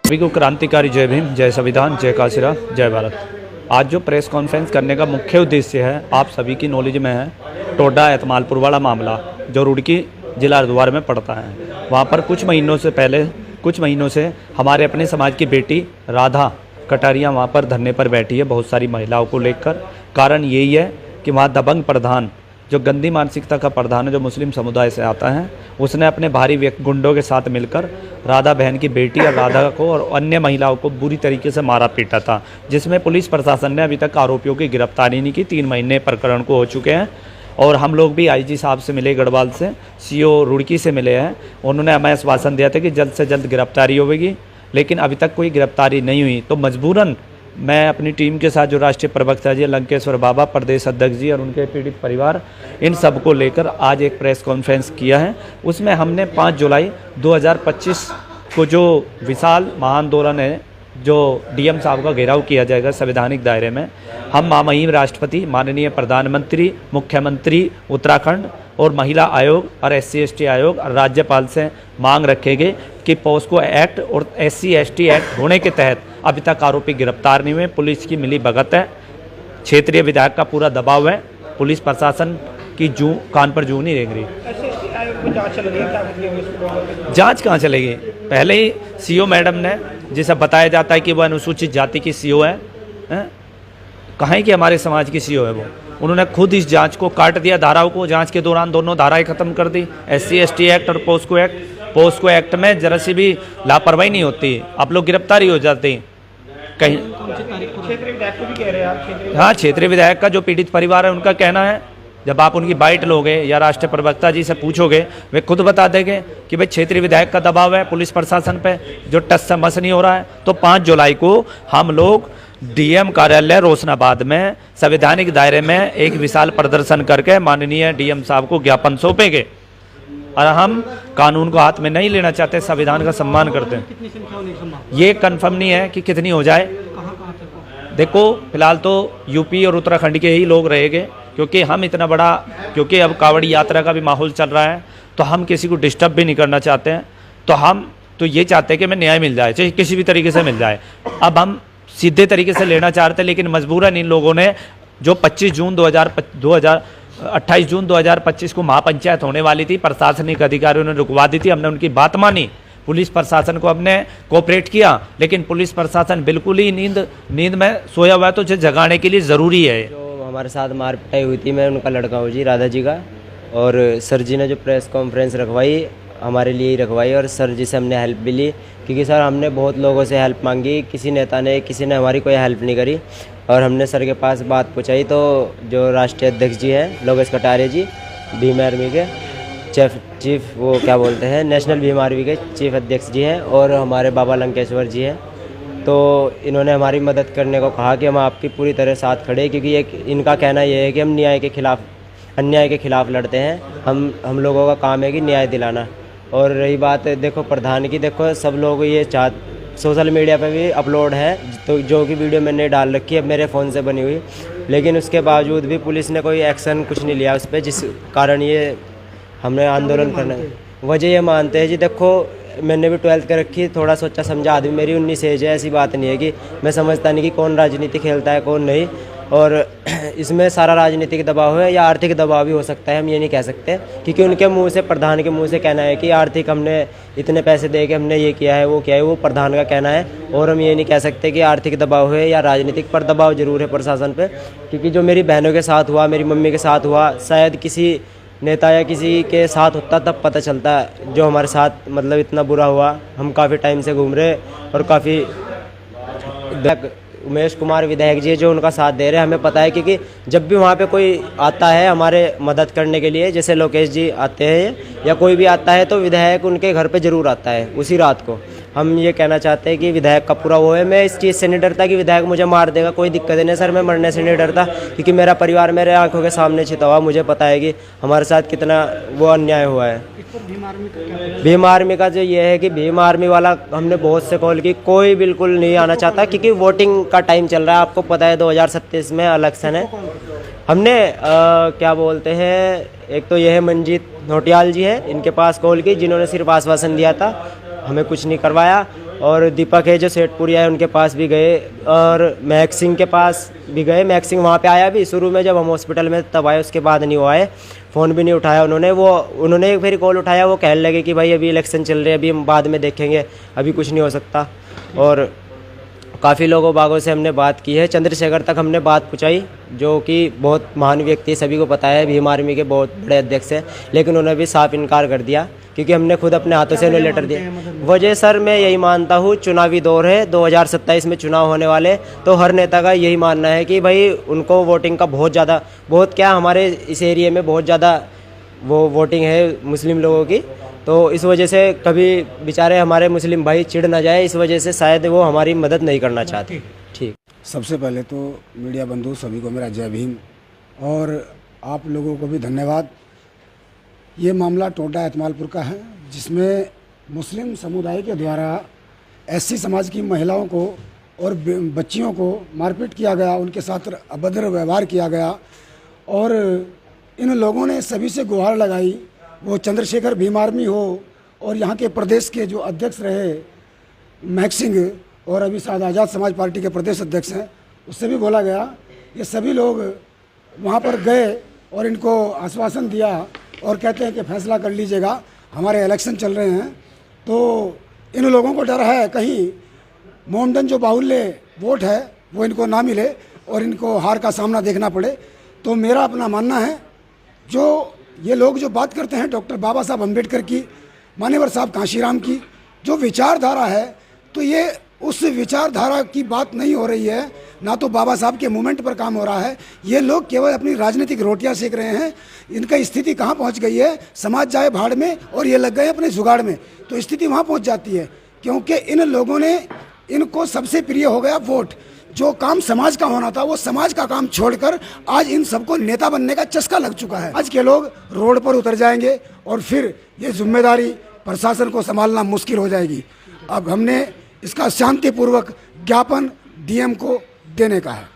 सभी को क्रांतिकारी जय भीम, जय संविधान, जय काशीराम, जय भारत। आज जो प्रेस कॉन्फ्रेंस करने का मुख्य उद्देश्य है, आप सभी की नॉलेज में है टोडा एतमालपुर वाला मामला जो रुड़की जिला हरिद्वार में पड़ता है। वहाँ पर कुछ महीनों से हमारे अपने समाज की बेटी राधा कटारिया वहाँ पर धरने पर बैठी है बहुत सारी महिलाओं को लेकर। कारण यही है कि वहाँ दबंग प्रधान, जो गंदी मानसिकता का प्रधान है, जो मुस्लिम समुदाय से आता है, उसने अपने भारी गुंडों के साथ मिलकर राधा बहन की बेटी और राधा को और अन्य महिलाओं को बुरी तरीके से मारा पीटा था, जिसमें पुलिस प्रशासन ने अभी तक आरोपियों की गिरफ्तारी नहीं की। 3 महीने प्रकरण को हो चुके हैं और हम लोग भी आईजी साहब से मिले, गढ़वाल से, सीओ रुड़की से मिले हैं। उन्होंने हमें आश्वासन दिया था कि जल्द से जल्द गिरफ्तारी होगी, लेकिन अभी तक कोई गिरफ्तारी नहीं हुई। तो मजबूरन मैं अपनी टीम के साथ, जो राष्ट्रीय प्रवक्ता जी लंकेश्वर बाबा, प्रदेश अध्यक्ष जी और उनके पीड़ित परिवार, इन सब को लेकर आज एक प्रेस कॉन्फ्रेंस किया है। उसमें हमने 5 जुलाई 2025 को जो विशाल महाआंदोलन है, जो डीएम साहब का घेराव किया जाएगा संवैधानिक दायरे में, हम महामहिम राष्ट्रपति, माननीय प्रधानमंत्री, मुख्यमंत्री उत्तराखंड और महिला आयोग और SC/ST आयोग और राज्यपाल से मांग रखेंगे कि पॉस्को एक्ट और SC/ST एक्ट होने के तहत अभी तक आरोपी गिरफ्तार नहीं हुए। पुलिस की मिली भगत है, क्षेत्रीय विधायक का पूरा दबाव है, पुलिस प्रशासन की कान पर जू नहीं रेंग रही। जांच कहाँ चलेगी? पहले ही सीओ मैडम ने, जिसे बताया जाता है कि वह अनुसूचित जाति की सीओ है, कहाँ है कि हमारे समाज की सीओ है वो, उन्होंने खुद इस जांच को काट दिया, धाराओं को। जांच के दौरान दोनों धाराएं खत्म कर दी, SC/ST एक्ट और पॉस्को एक्ट। पॉस्को एक्ट में जरा सी भी लापरवाही नहीं होती, आप लोग गिरफ्तारी हो जाते हैं कहीं। क्षेत्रीय विधायक को भी कह रहे हैं आप? हाँ, क्षेत्रीय विधायक का जो पीड़ित परिवार है उनका कहना है, जब आप उनकी बाइट लोगे या राष्ट्रीय प्रवक्ता जी से पूछोगे, वे खुद बता देंगे कि भाई क्षेत्रीय विधायक का दबाव है पुलिस प्रशासन पे, जो टस से मस नहीं हो रहा है। तो 5 जुलाई को हम लोग डीएम कार्यालय रोशनाबाद में संवैधानिक दायरे में एक विशाल प्रदर्शन करके माननीय डीएम साहब को ज्ञापन सौंपेंगे। और हम कानून को हाथ में नहीं लेना चाहते, संविधान का सम्मान करते हैं। ये कंफर्म नहीं है कि कितनी हो जाए। देखो, फिलहाल तो यूपी और उत्तराखंड के ही लोग रहेंगे, क्योंकि हम इतना बड़ा, क्योंकि अब कांवड़ी यात्रा का भी माहौल चल रहा है, तो हम किसी को डिस्टर्ब भी नहीं करना चाहते हैं। तो हम तो ये चाहते हैं कि हमें न्याय मिल जाए, चाहे किसी भी तरीके से मिल जाए। अब हम सीधे तरीके से लेना चाहते हैं, लेकिन मजबूरन इन लोगों ने जो 28 जून 2025 को महापंचायत होने वाली थी, प्रशासनिक अधिकारियों ने रुकवा दी थी। हमने उनकी बात मानी, पुलिस प्रशासन को हमने कोऑपरेट किया, लेकिन पुलिस प्रशासन बिल्कुल ही नींद में सोया हुआ है, तो उसे जगाने के लिए ज़रूरी है। जो हमारे साथ मार पिटाई हुई थी, मैं उनका लड़का हूँ जी, राधा जी का। और सर जी ने जो प्रेस कॉन्फ्रेंस रखवाई, हमारे लिए ही रखवाई, और सर जी से हमने हेल्प भी ली, क्योंकि सर हमने बहुत लोगों से हेल्प मांगी, किसी नेता ने, किसी ने हमारी कोई हेल्प नहीं करी। और हमने सर के पास बात पहुँचाई, तो जो राष्ट्रीय अध्यक्ष जी हैं लोकेश कटारिया जी, भीम आर्मी के चीफ वो क्या बोलते हैं, नेशनल भीम आर्मी के चीफ अध्यक्ष जी हैं, और हमारे बाबा लंकेश्वर जी हैं। तो इन्होंने हमारी मदद करने को कहा कि हम आपकी पूरी तरह साथ खड़े, क्योंकि एक इनका कहना ये है कि हम अन्याय के खिलाफ लड़ते हैं। हम लोगों का काम है कि न्याय दिलाना। और रही बात देखो प्रधान की, देखो सब लोग ये सोशल मीडिया पे भी अपलोड है, तो जो कि वीडियो मैंने डाल रखी है मेरे फ़ोन से बनी हुई, लेकिन उसके बावजूद भी पुलिस ने कोई एक्शन कुछ नहीं लिया उस पर, जिस कारण ये हमने आंदोलन करना है। वजह ये मानते हैं जी, देखो मैंने भी 12th कर रखी, थोड़ा सोचा समझा आदमी, मेरी 19 एज है, ऐसी बात नहीं है कि मैं समझता नहीं कि कौन राजनीति खेलता है कौन नहीं। और इसमें सारा राजनीतिक दबाव है या आर्थिक दबाव भी हो सकता है, हम ये नहीं कह सकते, क्योंकि उनके मुंह से, प्रधान के मुंह से कहना है कि आर्थिक हमने इतने पैसे दे के हमने ये किया है वो किया है, वो प्रधान का कहना है। और हम ये नहीं कह सकते कि आर्थिक दबाव है या राजनीतिक, पर दबाव जरूर है प्रशासन पे, क्योंकि जो मेरी बहनों के साथ हुआ, मेरी मम्मी के साथ हुआ, शायद किसी नेता या किसी के साथ होता तब पता चलता। जो हमारे साथ मतलब इतना बुरा हुआ, हम काफ़ी टाइम से घूम रहे, और काफ़ी उमेश कुमार विधायक जी जो उनका साथ दे रहे हैं, हमें पता है, क्योंकि जब भी वहाँ पे कोई आता है हमारे मदद करने के लिए, जैसे लोकेश जी आते हैं या कोई भी आता है, तो विधायक उनके घर पे ज़रूर आता है उसी रात को। हम ये कहना चाहते हैं कि विधायक का पूरा वो है। मैं इस चीज़ से नहीं डरता कि विधायक मुझे मार देगा, कोई दिक्कत नहीं सर, मैं मरने से नहीं डरता, क्योंकि मेरा परिवार मेरे आंखों के सामने छिता हुआ, मुझे पता है कि हमारे साथ कितना वो अन्याय हुआ है। भीम आर्मी का जो ये है कि भीम आर्मी वाला हमने बहुत से कॉल की, कोई बिल्कुल नहीं आना चाहता, क्योंकि वोटिंग का टाइम चल रहा है, आपको पता है 2027 में इलेक्शन है। हमने क्या बोलते हैं, एक तो यह है मंजीत नोटियाल जी है, इनके पास कॉल की, जिन्होंने सिर्फ आश्वासन दिया था, हमें कुछ नहीं करवाया। और दीपक है जो सेठपुरिया है उनके पास भी गए, और महक सिंह के पास भी गए। महक सिंह वहाँ पे आया भी शुरू में जब हम हॉस्पिटल में तब आए, उसके बाद नहीं वो आए, फ़ोन भी नहीं उठाया उन्होंने फिर कॉल उठाया, वो कहने लगे कि भाई अभी इलेक्शन चल रहे हैं, अभी हम बाद में देखेंगे, अभी कुछ नहीं हो सकता। और काफ़ी लोगों बागों से हमने बात की है, चंद्रशेखर तक हमने बात पहुँचाई जो कि बहुत महान व्यक्ति, सभी को पता है, भीम आर्मी के बहुत बड़े अध्यक्ष हैं, लेकिन उन्होंने भी साफ इनकार कर दिया क्योंकि हमने खुद अपने हाथों से उन्हें लेटर दिया। वजह सर मैं यही मानता हूँ, चुनावी दौर है, 2027 में चुनाव होने वाले, तो हर नेता का यही मानना है कि भाई उनको वोटिंग का बहुत क्या हमारे इस एरिया में बहुत ज़्यादा वो वोटिंग है मुस्लिम लोगों की, तो इस वजह से कभी बेचारे हमारे मुस्लिम भाई चिढ़ ना जाए, इस वजह से शायद वो हमारी मदद नहीं करना चाहते। ठीक, सबसे पहले तो मीडिया बंधु सभी को मेरा जय भीम, और आप लोगों को भी धन्यवाद। ये मामला टोडा एतमालपुर का है, जिसमें मुस्लिम समुदाय के द्वारा एससी समाज की महिलाओं को और बच्चियों को मारपीट किया गया, उनके साथ अभद्र व्यवहार किया गया, और इन लोगों ने सभी से गुहार लगाई, वो चंद्रशेखर भीम आर्मी हो और यहाँ के प्रदेश के जो अध्यक्ष रहे महक सिंह, और अभी शायद आज़ाद समाज पार्टी के प्रदेश अध्यक्ष हैं, उससे भी बोला गया। ये सभी लोग वहाँ पर गए और इनको आश्वासन दिया और कहते हैं कि फैसला कर लीजिएगा, हमारे इलेक्शन चल रहे हैं। तो इन लोगों को डर है कहीं मोमडन जो बाहुल्य वोट है वो इनको ना मिले और इनको हार का सामना देखना पड़े। तो मेरा अपना मानना है, जो ये लोग जो बात करते हैं डॉक्टर बाबा साहब अम्बेडकर की, मान्यवर साहब कांशीराम की जो विचारधारा है, तो ये उस विचारधारा की बात नहीं हो रही है, ना तो बाबा साहब के मूवमेंट पर काम हो रहा है। ये लोग केवल अपनी राजनीतिक रोटियां सेक रहे हैं। इनका स्थिति कहाँ पहुँच गई है, समाज जाए भाड़ में और ये लग गए अपने जुगाड़ में, तो स्थिति वहाँ पहुँच जाती है, क्योंकि इन लोगों ने, इनको सबसे प्रिय हो गया वोट। जो काम समाज का होना था वो समाज का काम छोड़कर आज इन सबको नेता बनने का चस्का लग चुका है। आज के लोग रोड पर उतर जाएंगे और फिर ये जिम्मेदारी प्रशासन को संभालना मुश्किल हो जाएगी। अब हमने इसका शांतिपूर्वक ज्ञापन डीएम को देने का है।